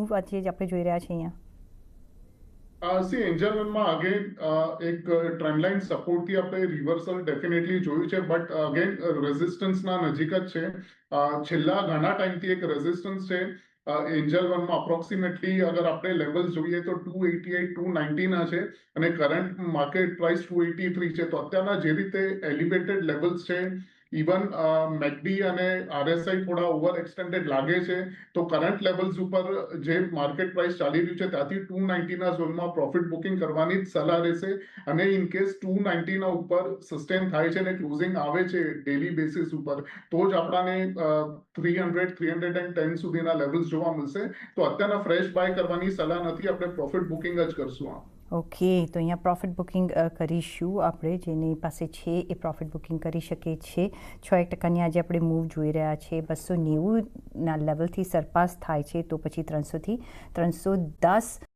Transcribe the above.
Move આજે જ આપણે જોઈ રહ્યા છીએ અહીંયા? સી એન્જલ વનમાં અગેન એક ટ્રેન્ડ લાઇન સપોર્ટથી આપણે રિવર્સલ ડેફિનેટલી જોયું છે, બટ અગેન રેઝિસ્ટન્સના નજીક જ છે. છેલ્લા ઘણા ટાઈમથી એક રેઝિસ્ટન્સ છે એન્જલ વનમાં. અપ્રોક્સિમેટલી અગર આપણે લેવલ જોઈએ તો 288 290 છે, અને કરંટ માર્કેટ પ્રાઇસ 283 છે. તો અત્યારના જે રીતે એલિવેટેડ લેવલ્સ છે, ઇવન મેકડી અને આરએસઆઈ થોડા ઓવર એક્સટેન્ડેડ લાગે છે. તો કરંટ લેવલ્સ ઉપર જે માર્કેટ પ્રાઇસ ચાલી રહ્યું છે ત્યાંથી 290ના ઝોનમાં પ્રોફિટ બુકિંગ કરવાની જ સલાહ રહેશે. અને ઇન કેસ 290ના ઉપર સસ્ટેન થાય છે અને ક્લોઝિંગ આવે છે ડેલી બેસિસ ઉપર, તો જ આપણાને 300 310 સુધીના લેવલ્સ જોવા મળશે. તો અત્યારના ફ્રેશ બાય કરવાની સલાહ નથી, આપણે પ્રોફિટ બુકિંગ જ કરશું. ઓકે, તો અહીંયા પ્રોફિટ બુકિંગ કરીશું આપણે. જેની પાસે છે એ પ્રોફિટ બુકિંગ કરી શકે છે. 6% આજે આપણે મૂવ જોઈ રહ્યા છે. 290ના લેવલથી સરપાસ થાય છે તો પછી 300થી 310